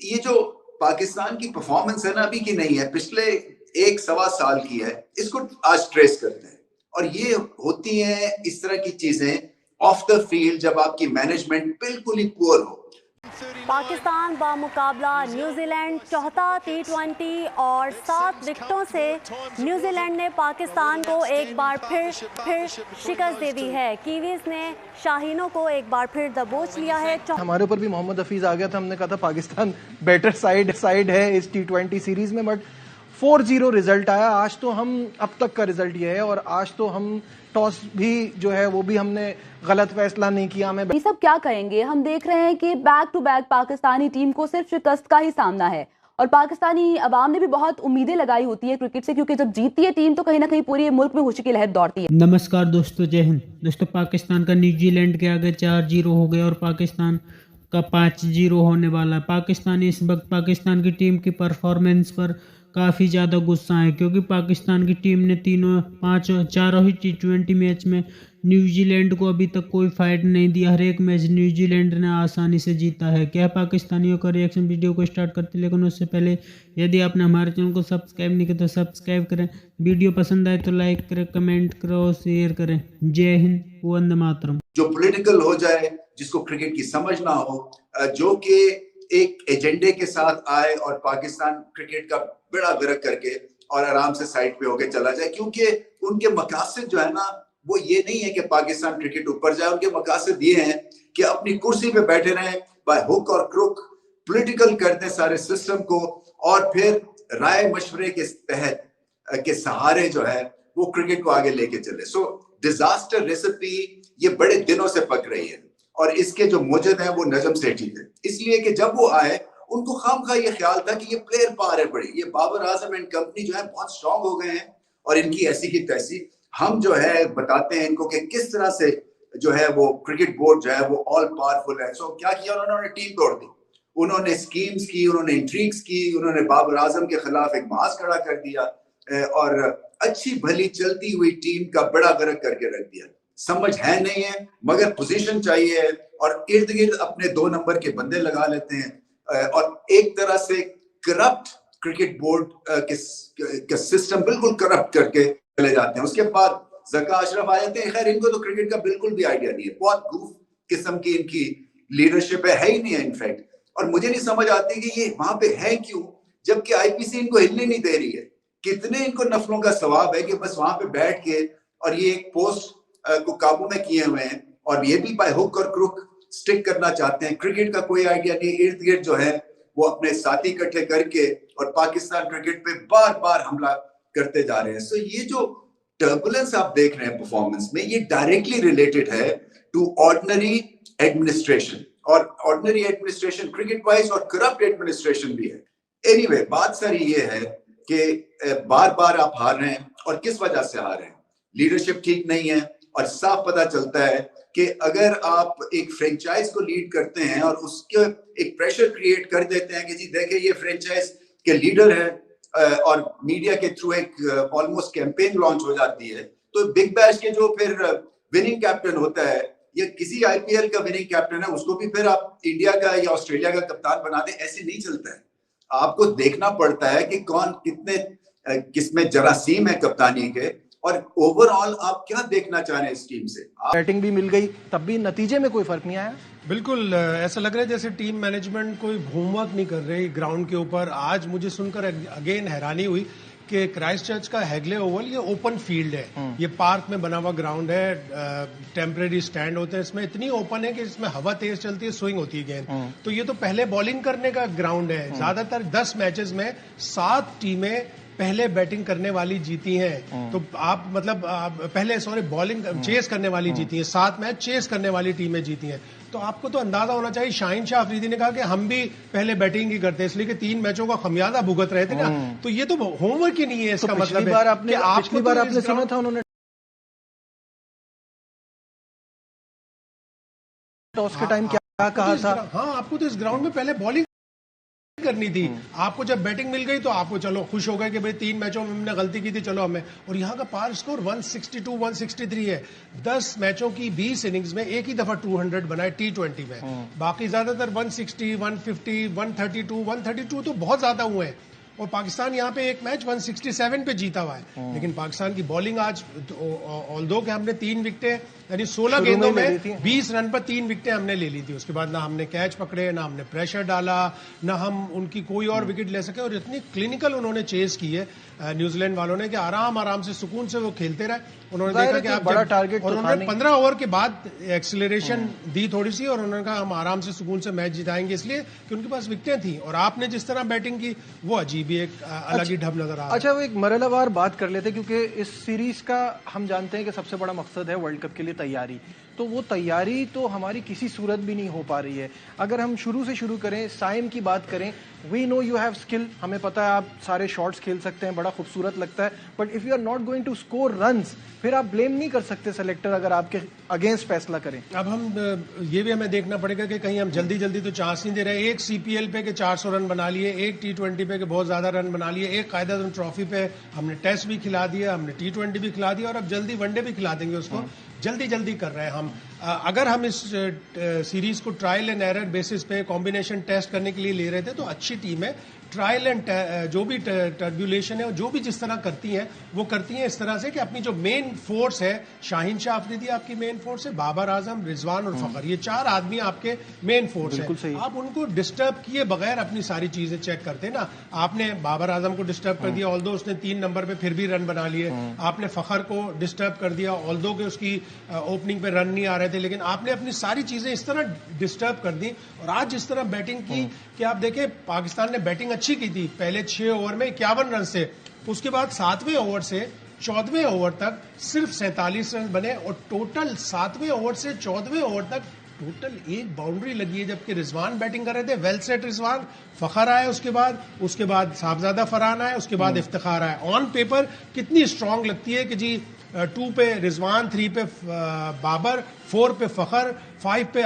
ये जो पाकिस्तान की परफॉर्मेंस है ना अभी की नहीं है, पिछले एक सवा साल की है, इसको आज ट्रेस करते हैं। और ये होती हैं इस तरह की चीजें ऑफ द फील्ड जब आपकी मैनेजमेंट बिल्कुल ही पुअर हो। पाकिस्तान बामुकाबला न्यूजीलैंड चौथा T20 और 7 विकेटों से न्यूजीलैंड ने पाकिस्तान को एक बार फिर शिकस्त दे दी है। कीवीज ने शाहीनों को एक बार फिर दबोच लिया है। हमारे ऊपर भी मोहम्मद हफीज आ गया था, हमने कहा था पाकिस्तान बेटर साइड है इस T20 सीरीज में, बट 4-0 रिजल्ट आया। आज तो हम अब तक का रिजल्ट ये है, और आज तो हम टॉस भी जो है वो भी हमने गलत फैसला नहीं किया। हमें ये सब क्या कहेंगे? हम देख रहे हैं कि back to back Pakistani team को सिर्फ शिकस्त का ही सामना है, और पाकिस्तानी अवाम ने भी बहुत उम्मीदें लगाई होती है क्रिकेट से, क्योंकि जब जीतती है टीम तो कहीं ना कहीं पूरे मुल्क में खुशी की लहर दौड़ती है। नमस्कार दोस्तों, जय हिंद। दोस्तों, पाकिस्तान का न्यूजीलैंड के आगे 4-0 हो गया और पाकिस्तान का 5-0 होने वाला है। पाकिस्तान इस वक्त पाकिस्तान की टीम की परफॉर्मेंस पर काफ़ी ज़्यादा गुस्सा है, क्योंकि पाकिस्तान की टीम ने चारों ही T20 मैच में न्यूजीलैंड को अभी तक कोई फाइट नहीं दिया। हर एक मैच न्यूजीलैंड ने आसानी से जीता है। क्या पाकिस्तानियों का रिएक्शन? वीडियो को स्टार्ट करते, लेकिन उससे पहले यदि आपने हमारे चैनल को सब्सक्राइब नहीं किया तो सब्सक्राइब करें। वीडियो पसंद आए तो लाइक करें, कमेंट करो, शेयर करें। जय हिंद, वंदे मातरम। जो पॉलिटिकल हो जाए, जिसको क्रिकेट की समझ ना हो, जो कि एक एजेंडे के साथ आए और पाकिस्तान क्रिकेट का बेड़ा गर्क करके और आराम से साइड पे होके चला जाए, क्योंकि उनके मकासद जो है ना वो ये नहीं है कि पाकिस्तान क्रिकेट ऊपर जाए। उनके मकासद ये हैं कि अपनी कुर्सी पे बैठे रहें, बाय हुक और क्रुक पॉलिटिकल कर दें सारे सिस्टम को, और फिर राय मशवरे के तहत के सहारे जो है वो क्रिकेट को आगे लेके चले। सो डिजास्टर रेसिपी ये बड़े दिनों से पक रही है, और इसके जो मुजद हैं वो नजम सेठी थे। इसलिए कि जब वो आए उनको खामखा ये ख्याल था कि ये प्लेयर पावर है बड़ी, ये बाबर आजम एंड कंपनी जो है बहुत स्ट्रांग हो गए हैं, और इनकी ऐसी की तैसी हम जो है बताते हैं इनको कि किस तरह से जो है वो क्रिकेट बोर्ड जो है वो ऑल पावरफुल है। सो क्या किया उन्होंने? टीम तोड़ दी, उन्होंने स्कीम्स की, उन्होंने इंट्रीग्स की, उन्होंने बाबर आजम के खिलाफ एक मास खड़ा कर दिया, और अच्छी भली चलती हुई टीम का बड़ा गर्क करके रख दिया। समझ है नहीं है, मगर पोजीशन चाहिए है, और इर्द गिर्द अपने 2 नंबर के बंदे लगा लेते हैं, और एक तरह से करप्ट क्रिकेट बोर्ड के सिस्टम बिल्कुल करप्ट करके चले जाते हैं। उसके बाद जका अशरफ आ जाते हैं। खैर, इनको तो क्रिकेट का बिल्कुल भी आइडिया नहीं है, बहुत गूफ किस्म की इनकी लीडरशिप है ही नहीं है इनफैक्ट। और मुझे नहीं समझ आती कि ये वहां पे है क्यों, जबकि आईपीसी इनको हिलने नहीं दे रही है। कितने इनको नफलों का सवाब है कि बस वहां पे बैठ के, और ये एक पोस्ट को काबू में किए हुए हैं, और ये भी बाय हुक और क्रुक स्टिक करना चाहते हैं। क्रिकेट का कोई आइडिया नहीं, इर्द गिर्द जो है वो अपने साथी इकट्ठे करके और पाकिस्तान क्रिकेट पे बार बार हमला करते जा रहे हैं। सो ये जो टर्बुलेंस आप देख रहे हैं परफॉर्मेंस में, ये डायरेक्टली रिलेटेड है टू ऑर्डिनरी एडमिनिस्ट्रेशन, और ऑर्डिनरी एडमिनिस्ट्रेशन क्रिकेट वाइज और करप्ट एडमिनिस्ट्रेशन भी है। एनीवे, बात सारी ये है कि बार बार आप हार रहे हैं, और किस वजह से हार रहे हैं? लीडरशिप ठीक नहीं है, और साफ पता चलता है कि अगर आप एक फ्रेंचाइज को लीड करते हैं और उसके एक प्रेशर क्रिएट कर देते हैं कि जी देखिए ये फ्रेंचाइज के लीडर है, और मीडिया के थ्रू एक ऑलमोस्ट कैंपेन लॉन्च हो जाती है, तो बिग बैश के जो फिर विनिंग कैप्टन होता है, या किसी आईपीएल का विनिंग कैप्टन है, उसको भी फिर आप इंडिया का या ऑस्ट्रेलिया का कप्तान बना दें, ऐसे नहीं चलता है। आपको देखना पड़ता है कि कौन कितने किसमें जरासीम है कप्तानी के, और ओवरऑल आप क्या देखना चाह रहे हैं इस टीम से। बैटिंग भी मिल गई, तब भी नतीजे में कोई फर्क नहीं आया। बिल्कुल ऐसा लग रहा है जैसे टीम मैनेजमेंट कोई होमवर्क नहीं कर रही ग्राउंड के ऊपर। आज मुझे सुनकर अगेन हैरानी हुई कि क्राइस्टचर्च का हैगले ओवल ये ओपन फील्ड है, ये पार्क में बना हुआ ग्राउंड है, टेम्परेरी स्टैंड होते हैं इसमें, इतनी ओपन है कि इसमें हवा तेज चलती है, स्विंग होती है गेंद। तो ये तो पहले बॉलिंग करने का ग्राउंड है। ज्यादातर 10 मैचेस में 7 टीमें पहले बैटिंग करने वाली जीती हैं। तो आप मतलब पहले बॉलिंग चेस करने वाली जीती हैं, 7 मैच चेस करने वाली टीमें जीती हैं। तो आपको तो अंदाजा होना चाहिए। शाहीन शाह अफरीदी ने कहा कि हम भी पहले बैटिंग ही करते हैं, इसलिए कि 3 मैचों का खमियाजा भुगत रहे थे ना। तो ये तो होमवर्क ही नहीं है। इसका मतलब पिछली बार आपने सुना था उन्होंने टॉस के टाइम क्या कहा था? हाँ, आपको तो इस ग्राउंड में पहले बॉलिंग करनी थी। आपको जब बैटिंग मिल गई तो आपको चलो खुश हो गए कि भाई 3 मैचों में हमने गलती की थी, चलो हमें। और यहाँ का पार स्कोर 162 163 है। 10 मैचों की 20 इनिंग्स में एक ही दफा 200 बनाए T20 में, बाकी ज्यादातर 160 150 132 132 तो बहुत ज्यादा हुए हैं। और पाकिस्तान यहाँ पे एक मैच 167 पे जीता हुआ है। लेकिन पाकिस्तान की बॉलिंग आज ऑल्दो कि हमने 3 विकेटें यानी 16 गेंदों में 20 रन पर 3 विकेटें हमने ले ली थी। उसके बाद ना हमने कैच पकड़े, ना हमने प्रेशर डाला, ना हम उनकी कोई और विकेट ले सके। और इतनी क्लिनिकल उन्होंने चेज की है न्यूजीलैंड वालों ने कि आराम आराम से सुकून से वो खेलते रहे। उन्होंने देखा कि आप बड़ा टारगेट, और उन्होंने 15 ओवर के बाद एक्सीलरेशन दी थोड़ी सी, और उन्होंने कहा हम आराम से सुकून से मैच जिताएंगे, इसलिए कि उनके पास विकेटें थी। और आपने जिस तरह बैटिंग की वो अजीब ही एक अलग ही ढब नजर आ रहा है। अच्छा, वो एक मरहलावार बात कर लेते, क्योंकि इस सीरीज का हम जानते हैं कि सबसे बड़ा मकसद है वर्ल्ड कप के लिए तैयारी। तो वो तैयारी तो हमारी किसी सूरत भी नहीं हो पा रही है। अगर हम शुरू से शुरू करें, साइम की बात करें, we know you have skill, हमें पता है आप सारे शॉट्स खेल सकते हैं, बड़ा खूबसूरत लगता है, but if you are not going to score runs, फिर आप ब्लेम नहीं कर सकते सेलेक्टर अगर आपके अगेंस्ट फैसला करें। अब हम ये भी हमें देखना पड़ेगा कि कहीं हम जल्दी जल्दी तो चांस नहीं दे रहे। एक CPL पे के 400 रन बना लिए, एक T20 पे के बहुत ज्यादा रन बना लिए, एक कायदा ट्रॉफी पे हमने टेस्ट भी खिला दिया, हमने T20 भी खिला दिया, और अब जल्दी वनडे भी खिला देंगे उसको। जल्दी जल्दी कर रहे हैं हम। अगर हम इस सीरीज को ट्रायल एंड एरर बेसिस पे कॉम्बिनेशन टेस्ट करने के लिए ले रहे थे तो अच्छी टीम है। ट्रायल एंड जो भी टर्बुलेशन है, जो भी जिस तरह करती हैं वो करती हैं इस तरह से कि अपनी जो मेन फोर्स है, शाहीन शाह अफरीदी आपकी मेन फोर्स है, बाबर आजम, रिजवान और फखर, ये 4 आदमी आपके मेन फोर्स है। आप उनको डिस्टर्ब किए बगैर अपनी सारी चीजें चेक करते ना। आपने बाबर आजम को डिस्टर्ब कर दिया, ऑल्दो उसने 3 नंबर पे फिर भी रन बना लिए। आपने फखर को डिस्टर्ब कर दिया, ऑल्दो के उसकी ओपनिंग पे रन नहीं आ रहे थे, लेकिन आपने अपनी सारी चीजें इस तरह डिस्टर्ब कर दी। और आज जिस तरह बैटिंग की कि आप देखें, पाकिस्तान ने बैटिंग अच्छी की थी, पहले 6 ओवर में 51 रन से, उसके बाद 7वें ओवर से 14वें ओवर तक सिर्फ 47 रन बने, और टोटल 7वें ओवर से 14वें ओवर तक टोटल 1 बाउंड्री लगी है, जबकि रिजवान बैटिंग कर रहे थे। वेल सेट रिजवान, फखर आए उसके बाद साहबजादा फरहान आए, उसके बाद इफ्तिखार आए। ऑन पेपर कितनी स्ट्रांग लगती है कि जी 2 पे रिजवान, 3 पे बाबर, 4 पे फखर, 5 पे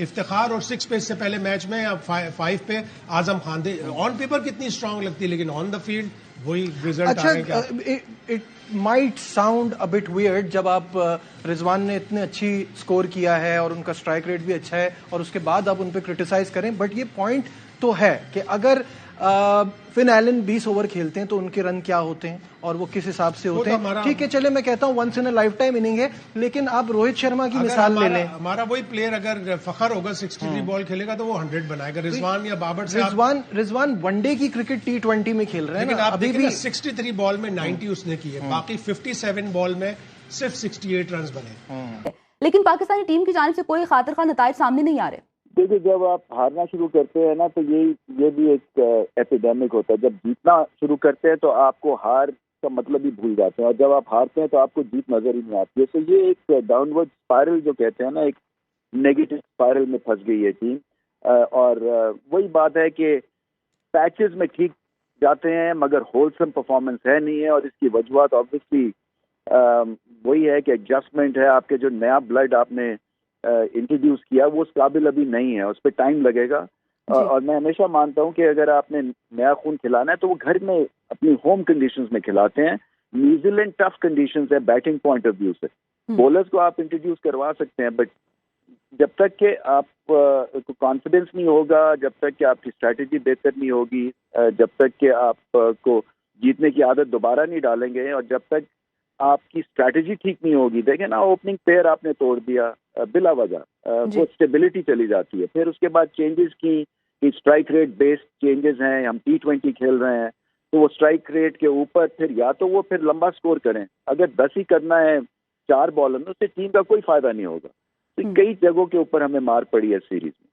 इफ्तिखार, और 6 पे इससे पहले मैच में 5 पे आजम खान थे। ऑन पेपर कितनी स्ट्रांग लगती है, लेकिन ऑन द फील्ड वही रिजल्ट आ रहे हैं। It might sound a bit weird जब आप रिजवान ने इतने अच्छी स्कोर किया है और उनका स्ट्राइक रेट भी अच्छा है, और उसके बाद आप उन पे क्रिटिसाइज करें, बट ये पॉइंट तो है कि अगर फिन एलन 20 ओवर खेलते हैं तो उनके रन क्या होते हैं और वो किस हिसाब से होते हैं। ठीक है, चले मैं कहता हूं once in a lifetime inning है, लेकिन आप रोहित शर्मा की मिसाल ले लें। हमारा वही प्लेयर अगर फखर होगा 63 बॉल खेलेगा तो वो 100 बनाएगा। रिजवान या बाबर से रिजवान वनडे की क्रिकेट T20 में खेल रहे हैं, लेकिन आप अभी भी 63 बॉल में 90 उसने की है, बाकी 57 बॉल में सिर्फ 68 रन बने। लेकिन पाकिस्तानी टीम की जानिब से कोई खातिर खा नताइज सामने नहीं आ रहे। देखिए, जब आप हारना शुरू करते हैं ना तो ये भी एक एपिडेमिक होता है। जब जीतना शुरू करते हैं तो आपको हार का मतलब ही भूल जाते हैं, और जब आप हारते हैं तो आपको जीत नजर ही नहीं आती है। तो ये एक डाउनवर्ड स्पाइरल जो कहते हैं ना, एक नेगेटिव स्पाइरल में फंस गई है टीम। और वही बात है कि पैचेस में ठीक जाते हैं मगर होलसम परफॉर्मेंस है नहीं है, और इसकी वजूहत ऑब्वियसली वही है कि एडजस्टमेंट है। आपके जो नया ब्लड आपने इंट्रोड्यूस किया वो उस काबिल अभी नहीं है, उस पर टाइम लगेगा। और मैं हमेशा मानता हूं कि अगर आपने नया खून खिलाना है तो वो घर में अपनी होम कंडीशंस में खिलाते हैं। न्यूजीलैंड टफ कंडीशंस है बैटिंग पॉइंट ऑफ व्यू से, बॉलर्स को आप इंट्रोड्यूस करवा सकते हैं, बट जब तक कि आप को कॉन्फिडेंस नहीं होगा, जब तक कि आपकी स्ट्रैटेजी बेहतर नहीं होगी, जब तक कि आप को जीतने की आदत दोबारा नहीं डालेंगे, और जब तक आपकी स्ट्रैटेजी ठीक नहीं होगी। देखें ना, ओपनिंग पेयर आपने तोड़ दिया बिला वजह, वो स्टेबिलिटी चली जाती है। फिर उसके बाद चेंजेस की स्ट्राइक रेट बेस्ड चेंजेस हैं, हम T20 खेल रहे हैं तो वो स्ट्राइक रेट के ऊपर फिर या तो वो फिर लंबा स्कोर करें, अगर 10 ही करना है 4 बॉलर में, उससे टीम का कोई फायदा नहीं होगा। तो कई जगहों के ऊपर हमें मार पड़ी है सीरीज में।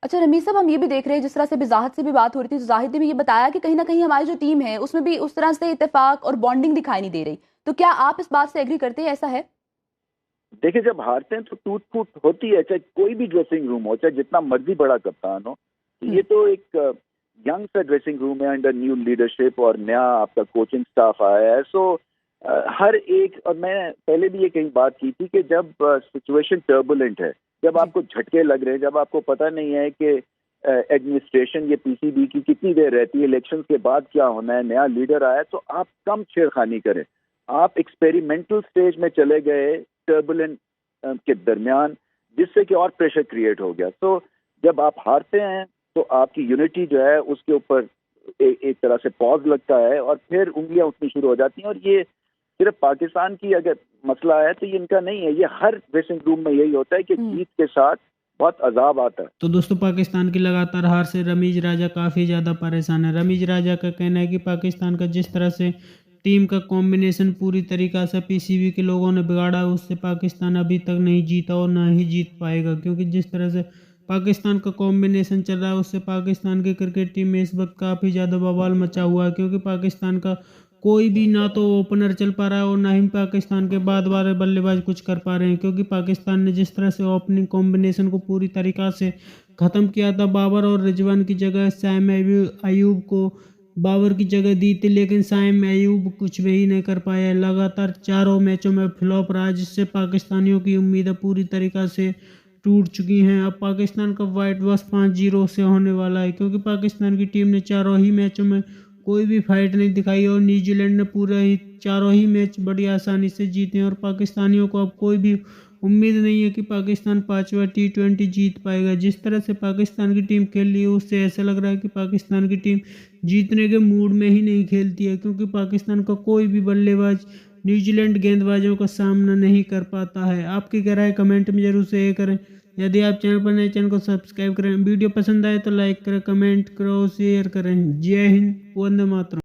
अच्छा रमीज साहब, हम ये भी देख रहे हैं, जिस तरह से जाहिद से भी बात हो रही थी, तो जाहिद ने भी ये बताया कि कहीं ना कहीं हमारी जो टीम है उसमें भी उस तरह से इत्तेफाक और बॉन्डिंग दिखाई नहीं दे रही। तो क्या आप इस बात से एग्री करते हैं, ऐसा है? देखिए, जब हारते हैं तो टूट फूट होती है, चाहे कोई भी ड्रेसिंग रूम हो, चाहे जितना मर्जी बड़ा कप्तान हो। तो ये तो एक यंग सा ड्रेसिंग रूम है अंडर न्यू लीडरशिप, और नया आपका कोचिंग स्टाफ आया है। सो हर एक, और मैं पहले भी ये कहीं बात की थी कि जब सिचुएशन टर्बुलेंट है, जब आपको झटके लग रहे हैं, जब आपको पता नहीं है कि एडमिनिस्ट्रेशन ये पीसीबी की कितनी देर रहती है, इलेक्शन के बाद क्या होना है, नया लीडर आया, तो आप कम छेड़खानी करें। आप एक्सपेरिमेंटल स्टेज में चले गए टर्बुलेंट के दरमियान, जिससे कि और प्रेशर क्रिएट हो गया। तो जब आप हारते हैं तो आपकी यूनिटी जो है उसके ऊपर एक तरह से पॉज लगता है और फिर उंगलियां उठनी शुरू हो जाती हैं। और ये सिर्फ पाकिस्तान की अगर मसला है तो ये इनका नहीं है, ये हर ड्रेसिंग रूम में यही होता है कि जीत के साथ बहुत अजाब आता है। तो दोस्तों, पाकिस्तान की लगातार हार से रमीज राजा काफ़ी ज़्यादा परेशान है। रमीज राजा का कहना है कि पाकिस्तान का जिस तरह से टीम का कॉम्बिनेशन पूरी तरीक़ा से पीसीबी के लोगों ने बिगाड़ा, उससे पाकिस्तान अभी तक नहीं जीता और ना ही जीत पाएगा, क्योंकि जिस तरह से पाकिस्तान का कॉम्बिनेशन चल रहा है उससे पाकिस्तान की क्रिकेट टीम में इस वक्त काफ़ी ज़्यादा बवाल मचा हुआ है, क्योंकि पाकिस्तान का कोई भी ना तो ओपनर चल पा रहा है और ना ही पाकिस्तान के बाद वाले बल्लेबाज कुछ कर पा रहे हैं, क्योंकि पाकिस्तान ने जिस तरह से ओपनिंग कॉम्बिनेशन को पूरी तरीक़ा से ख़त्म किया था। बाबर और रिजवान की जगह साइम अयूब को बाबर की जगह दी थी, लेकिन साइम अयूब कुछ भी नहीं कर पाया। लगातार चारों मैचों में फ्लॉप रहा, जिससे पाकिस्तानियों की उम्मीदें पूरी तरीक़ा से टूट चुकी हैं। अब पाकिस्तान का वाइट वॉश 5-0 से होने वाला है, क्योंकि पाकिस्तान की टीम ने चारों ही मैचों में कोई भी फाइट नहीं दिखाई और न्यूजीलैंड ने पूरे ही चारों ही मैच बड़ी आसानी से जीते हैं। और पाकिस्तानियों को अब कोई भी उम्मीद नहीं है कि पाकिस्तान 5वां T20 जीत पाएगा। जिस तरह से पाकिस्तान की टीम खेल रही है उससे ऐसा लग रहा है कि पाकिस्तान की टीम जीतने के मूड में ही नहीं खेलती है, क्योंकि पाकिस्तान का कोई भी बल्लेबाज न्यूजीलैंड गेंदबाजों का सामना नहीं कर पाता है। आपकी क्या राय कमेंट में जरूर से करें। यदि आप चैनल पर नए, चैनल को सब्सक्राइब करें। वीडियो पसंद आए तो लाइक करें, कमेंट करो, शेयर करें। जय हिंद, वंदे मातरम।